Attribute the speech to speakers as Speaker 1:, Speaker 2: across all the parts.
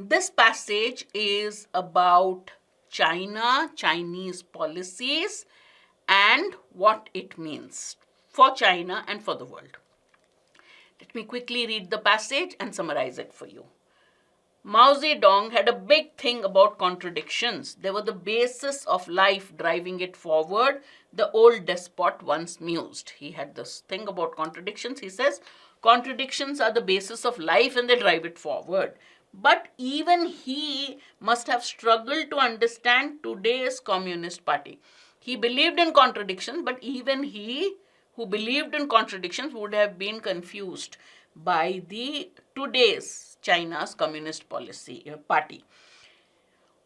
Speaker 1: This passage is about China, Chinese policies, and what it means for China and for the world. Let me quickly read the passage and summarize it for you. Mao Zedong had a big thing about contradictions. They were the basis of life, driving it forward, the old despot once mused. He had this thing about contradictions. He says, contradictions are the basis of life and they drive it forward. But even he must have struggled to understand today's Communist Party. He believed in contradictions, but even he who believed in contradictions would have been confused by the today's China's Communist Party.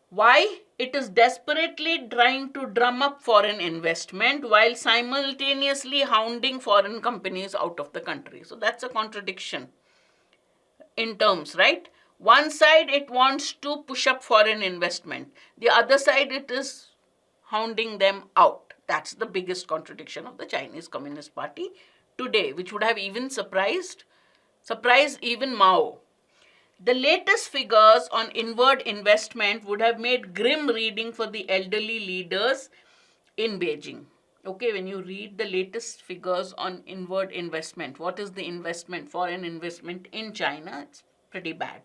Speaker 1: Why? It is desperately trying to drum up foreign investment while simultaneously hounding foreign companies out of the country. So that's a contradiction in terms, right? One side it wants to push up foreign investment. The other side it is hounding them out. That's the biggest contradiction of the Chinese Communist Party today, which would have even surprised even Mao. The latest figures on inward investment would have made grim reading for the elderly leaders in Beijing. Okay, when you read the latest figures on inward investment, what is the investment, foreign investment in China? It's pretty bad.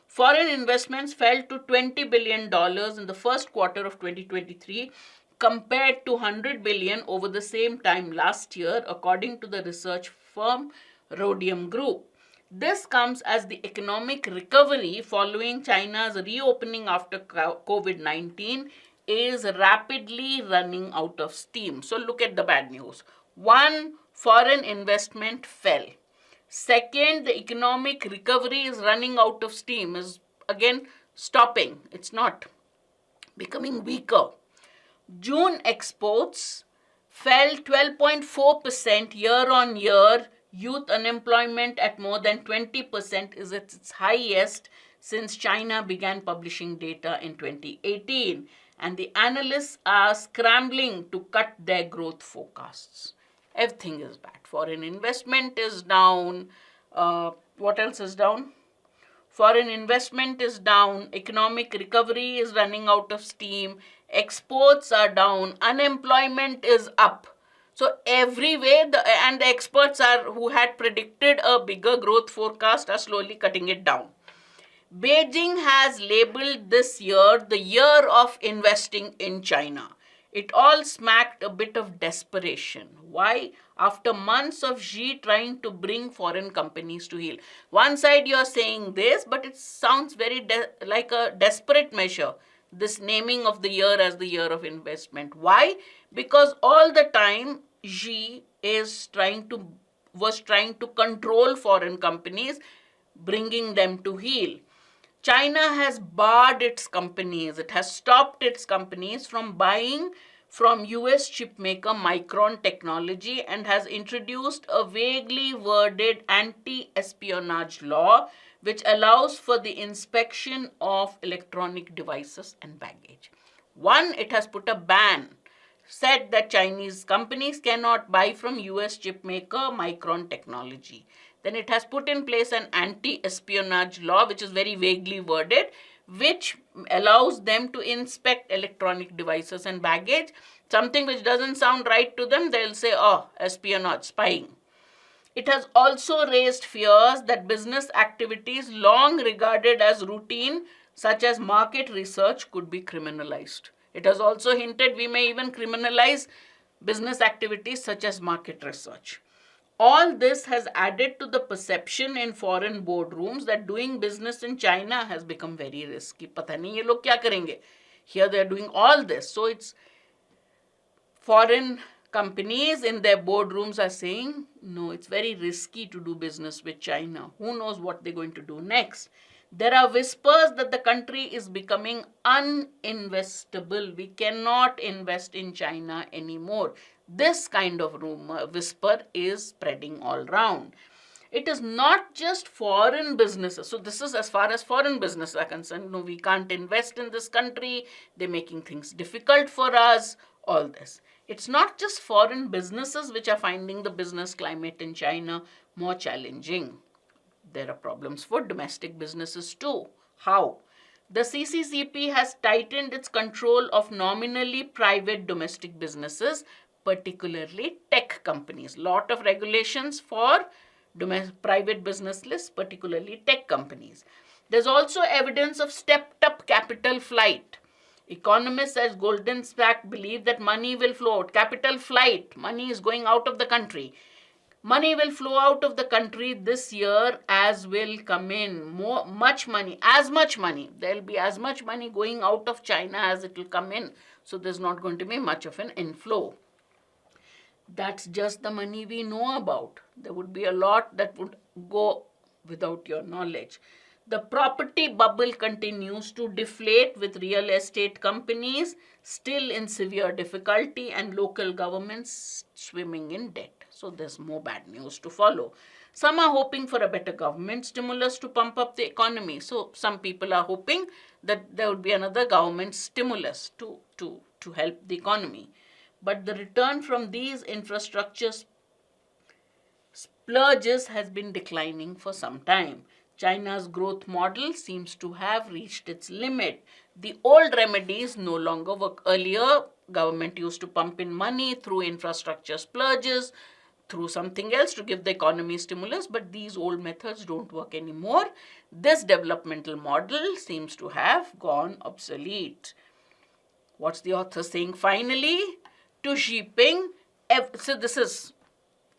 Speaker 1: Foreign investments fell to $20 billion in the first quarter of 2023 compared to $100 billion over the same time last year, according to the research firm Rhodium Group. This comes as the economic recovery following China's reopening after COVID-19 is rapidly running out of steam. So look at the bad news. One, foreign investment fell. Second, the economic recovery is running out of steam, is again stopping. It's not becoming weaker. June exports fell 12.4% year on year. Youth unemployment at more than 20% is at its highest since China began publishing data in 2018. And the analysts are scrambling to cut their growth forecasts. Everything is bad. Foreign investment is down. What else is down? Foreign investment is down. Economic recovery is running out of steam. Exports are down. Unemployment is up. So every way, the experts who had predicted a bigger growth forecast are slowly cutting it down. Beijing has labeled this year the year of investing in China. It all smacked a bit of desperation. Why? After months of Xi trying to bring foreign companies to heel. One side you are saying this, but it sounds very like a desperate measure. This naming of the year as the year of investment. Why? Because all the time Xi was trying to control foreign companies, bringing them to heel. China has barred its companies. It has stopped its companies from buying from US chipmaker Micron Technology and has introduced a vaguely worded anti-espionage law which allows for the inspection of electronic devices and baggage. One, it has put a ban, said that Chinese companies cannot buy from US chipmaker Micron Technology. Then it has put in place an anti-espionage law, which is very vaguely worded, which allows them to inspect electronic devices and baggage. Something which doesn't sound right to them, they'll say, oh, espionage, spying. It has also raised fears that business activities long regarded as routine, such as market research, could be criminalized. It has also hinted we may even criminalize business activities such as market research. All this has added to the perception in foreign boardrooms that doing business in China has become very risky. Pata nahi ye log kya karenge? Here they are doing all this. So it's foreign companies in their boardrooms are saying, no, it's very risky to do business with China. Who knows what they're going to do next? There are whispers that the country is becoming uninvestable. We cannot invest in China anymore. This kind of rumor, whisper is spreading all around. It is not just foreign businesses. So this is as far as foreign businesses are concerned. No, we can't invest in this country. They're making things difficult for us. All this. It's not just foreign businesses which are finding the business climate in China more challenging. There are problems for domestic businesses too. How? The CCCP has tightened its control of nominally private domestic businesses, particularly tech companies. Lot of regulations for private business lists, particularly tech companies. There's also evidence of stepped up capital flight. Economists as Goldman Sachs believe that money will flow out. Capital flight, money is going out of the country. Money will flow out of the country this year as will come in. Much money. There will be as much money going out of China as it will come in. So there's not going to be much of an inflow. That's just the money we know about. There would be a lot that would go without your knowledge. The property bubble continues to deflate with real estate companies still in severe difficulty and local governments swimming in debt. So there's more bad news to follow. Some are hoping for a better government stimulus to pump up the economy. So some people are hoping that there would be another government stimulus to help the economy. But the return from these infrastructure splurges has been declining for some time. China's growth model seems to have reached its limit. The old remedies no longer work. Earlier, government used to pump in money through infrastructure splurges, through something else to give the economy stimulus, but these old methods don't work anymore. This developmental model seems to have gone obsolete. What's the author saying finally? To Xi Jinping, so this is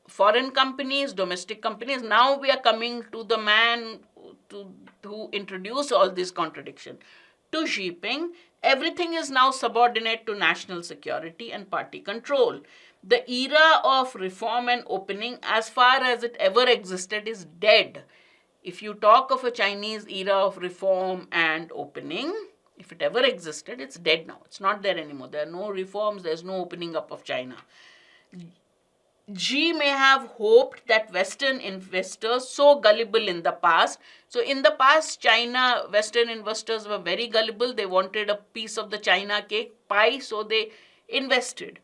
Speaker 1: foreign companies, domestic companies. Now we are coming to the man who introduced all this contradiction. To Xi Jinping, everything is now subordinate to national security and party control. The era of reform and opening, as far as it ever existed, is dead. If you talk of a Chinese era of reform and opening, if it ever existed, it's dead now. It's not there anymore. There are no reforms. There's no opening up of China. Xi may have hoped that Western investors, so gullible in the past. So in the past, China, Western investors were very gullible. They wanted a piece of the China cake pie, so they invested.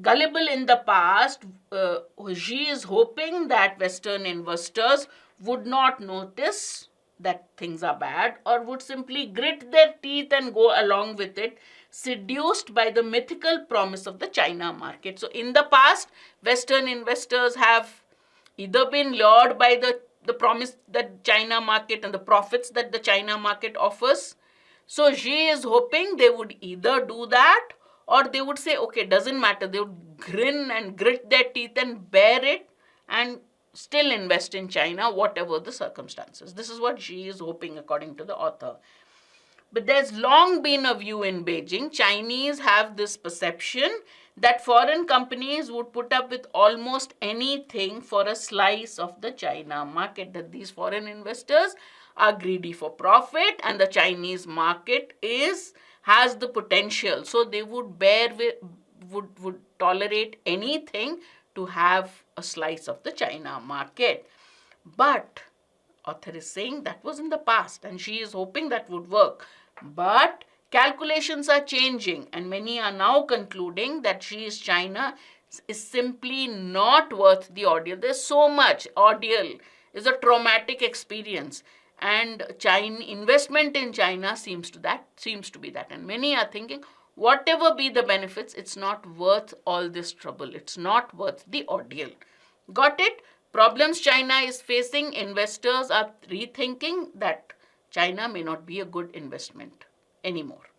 Speaker 1: Gullible in the past, Xi is hoping that Western investors would not notice that things are bad or would simply grit their teeth and go along with it, seduced by the mythical promise of the China market. So in the past, Western investors have either been lured by the promise that China market and the profits that the China market offers. So Xi is hoping they would either do that or they would say, okay, doesn't matter. They would grin and grit their teeth and bear it and still invest in China, whatever the circumstances. This is what Xi is hoping, according to the author. But there's long been a view in Beijing. Chinese have this perception that foreign companies would put up with almost anything for a slice of the China market, that these foreign investors are greedy for profit and the Chinese market has the potential. So they would would tolerate anything to have a slice of the China market. But author is saying that was in the past and she is hoping that would work. But calculations are changing and many are now concluding that Xi's China is simply not worth the ordeal. There's so much. Ordeal is a traumatic experience and investment in China seems to be that. And many are thinking, whatever be the benefits, it's not worth all this trouble. It's not worth the ordeal. Got it? Problems China is facing, investors are rethinking that China may not be a good investment anymore.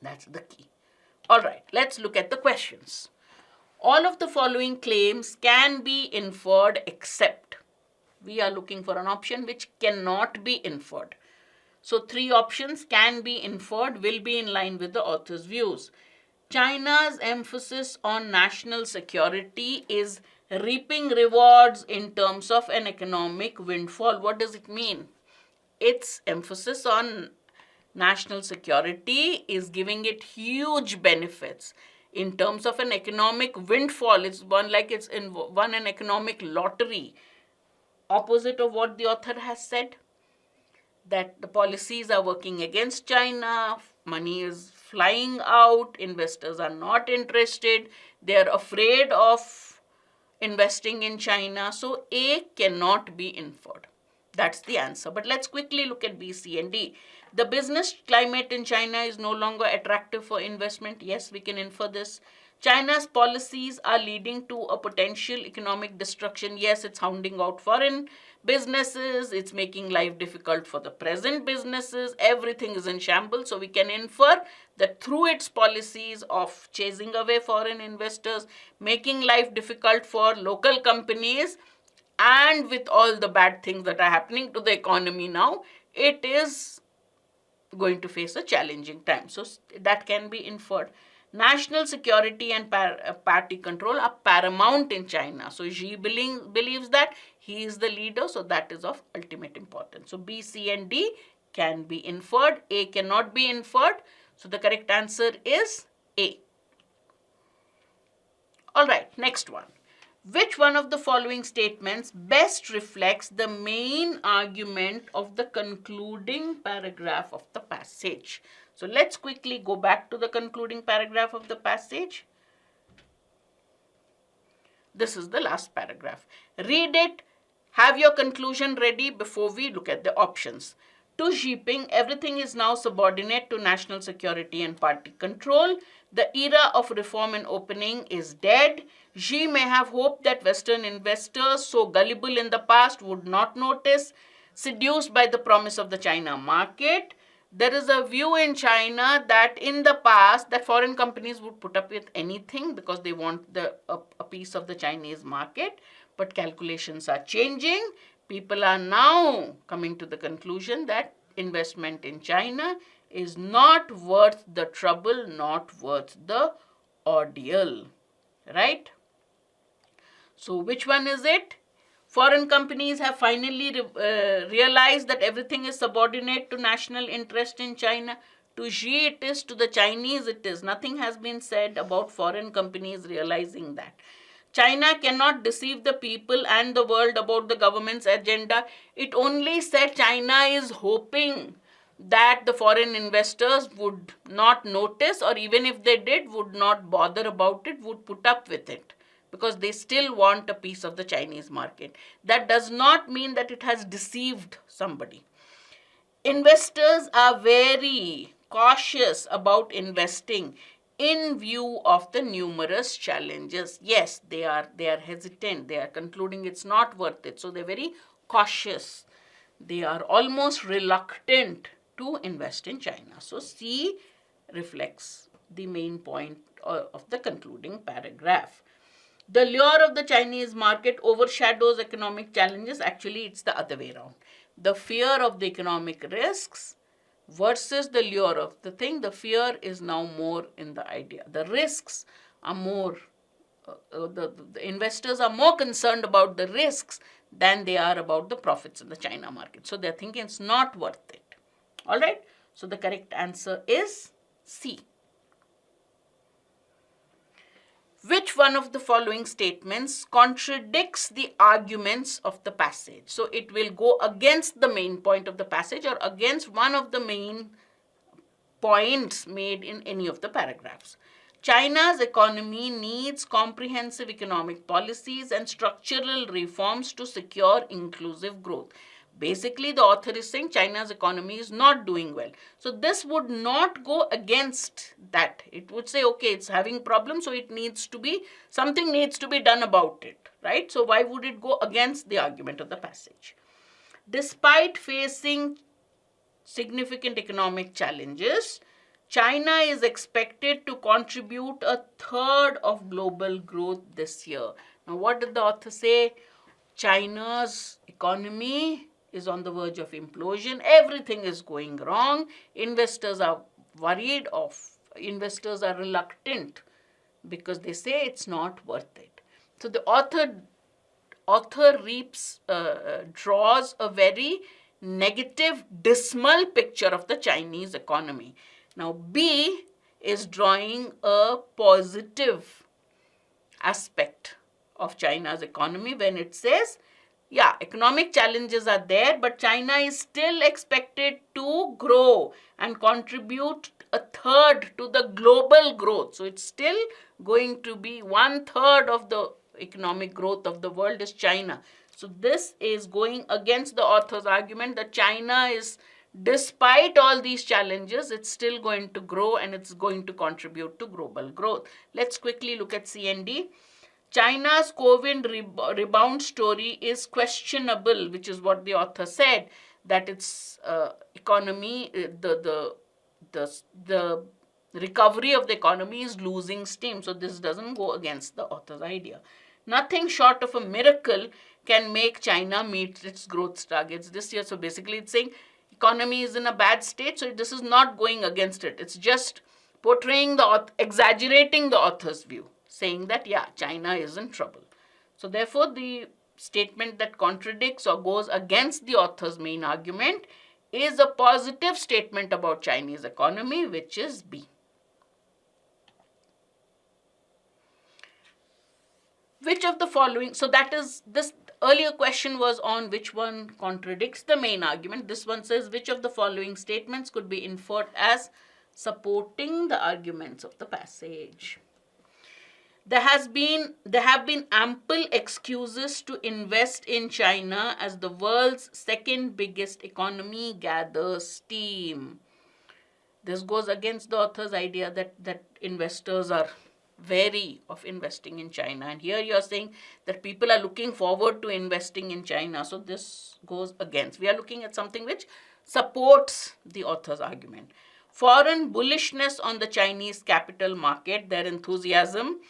Speaker 1: That's the key. All right, let's look at the questions. All of the following claims can be inferred except. We are looking for an option which cannot be inferred. So 3 options can be inferred, will be in line with the author's views. China's emphasis on national security is reaping rewards in terms of an economic windfall. What does it mean? Its emphasis on national security is giving it huge benefits. In terms of an economic windfall, it's won an economic lottery. Opposite of what the author has said, that the policies are working against China, money is flying out, investors are not interested, they are afraid of investing in China. So A cannot be inferred. That's the answer. But let's quickly look at B, C, and D. The business climate in China is no longer attractive for investment. Yes, we can infer this. China's policies are leading to a potential economic destruction. Yes, it's hounding out foreign businesses. It's making life difficult for the present businesses. Everything is in shambles. So we can infer that through its policies of chasing away foreign investors, making life difficult for local companies, and with all the bad things that are happening to the economy now, it is going to face a challenging time. So that can be inferred. National security and party control are paramount in China. So Xi believes that he is the leader, so that is of ultimate importance. So B, C, and D can be inferred. A cannot be inferred. So the correct answer is A. All right, next one. Which one of the following statements best reflects the main argument of the concluding paragraph of the passage? So let's quickly go back to the concluding paragraph of the passage. This is the last paragraph. Read it. Have your conclusion ready before we look at the options. To Xi Jinping, everything is now subordinate to national security and party control. The era of reform and opening is dead. Xi may have hoped that Western investors, so gullible in the past, would not notice, seduced by the promise of the China market. There is a view in China that in the past that foreign companies would put up with anything because they want a piece of the Chinese market. But calculations are changing. People are now coming to the conclusion that investment in China is not worth the trouble, not worth the ordeal, right? So which one is it? Foreign companies have finally realized that everything is subordinate to national interest in China. To Xi it is, to the Chinese it is. Nothing has been said about foreign companies realizing that. China cannot deceive the people and the world about the government's agenda. It only said China is hoping that the foreign investors would not notice, or even if they did, would not bother about it, would put up with it, because they still want a piece of the Chinese market. That does not mean that it has deceived somebody. Investors are very cautious about investing in view of the numerous challenges. Yes, they are hesitant. They are concluding it's not worth it. So they're very cautious. They are almost reluctant to invest in China. So C reflects the main point of the concluding paragraph. The lure of the Chinese market overshadows economic challenges. Actually, it's the other way around. The fear of the economic risks versus the lure of the thing, the fear is now more in the idea. The risks are more, the investors are more concerned about the risks than they are about the profits in the China market. So they're thinking it's not worth it. All right. So the correct answer is C. Which one of the following statements contradicts the arguments of the passage? So it will go against the main point of the passage or against one of the main points made in any of the paragraphs. China's economy needs comprehensive economic policies and structural reforms to secure inclusive growth. Basically, the author is saying China's economy is not doing well. So this would not go against that. It would say, okay, it's having problems, so it needs to be, something needs to be done about it, right? So why would it go against the argument of the passage? Despite facing significant economic challenges, China is expected to contribute a third of global growth this year. Now, what did the author say? China's economy is on the verge of implosion. Everything is going wrong. Investors are worried investors are reluctant because they say it's not worth it. So the author draws a very negative, dismal picture of the Chinese economy. Now B is drawing a positive aspect of China's economy when it says, yeah, economic challenges are there, but China is still expected to grow and contribute a third to the global growth. So it's still going to be 1/3 of the economic growth of the world is China. So this is going against the author's argument that China is Despite all these challenges, it's still going to grow and it's going to contribute to global growth. Let's quickly look at CND. China's COVID rebound story is questionable, which is what the author said, that its economy, the recovery of the economy is losing steam. So this doesn't go against the author's idea. Nothing short of a miracle can make China meet its growth targets this year. So basically it's saying economy is in a bad state, so this is not going against it. It's just portraying exaggerating the author's view, saying that, yeah, China is in trouble. So therefore, the statement that contradicts or goes against the author's main argument is a positive statement about Chinese economy, which is B. Which of the following, so that is, this earlier question was on which one contradicts the main argument. This one says, which of the following statements could be inferred as supporting the arguments of the passage? There have been ample excuses to invest in China as the world's second biggest economy gathers steam. This goes against the author's idea that investors are wary of investing in China. And here you're saying that people are looking forward to investing in China. So this goes against. We are looking at something which supports the author's argument. Foreign bullishness on the Chinese capital market, their enthusiasm,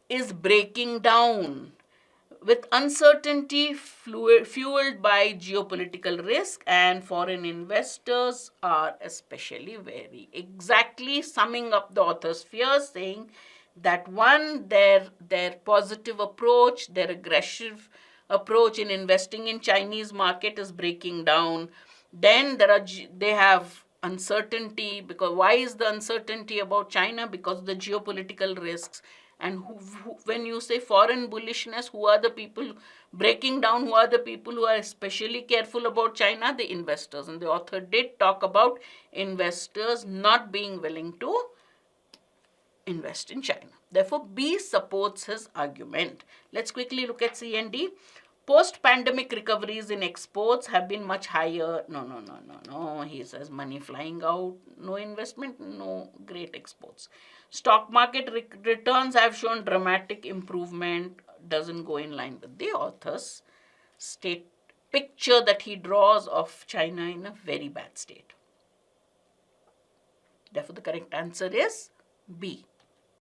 Speaker 1: is breaking down with uncertainty fueled by geopolitical risk, and foreign investors are especially wary. Exactly summing up the author's fears, saying that one, their positive approach, their aggressive approach in investing in Chinese market is breaking down. Then they have uncertainty, because why is the uncertainty about China? Because the geopolitical risks. And when you say foreign bullishness, who are the people breaking down? Who are the people who are especially careful about China? The investors. And the author did talk about investors not being willing to invest in China. Therefore, B supports his argument. Let's quickly look at C and D. Post-pandemic recoveries in exports have been much higher. No. He says money flying out, no investment, no great exports. Stock market returns have shown dramatic improvement. Doesn't go in line with the author's picture that he draws of China in a very bad state. Therefore, the correct answer is B.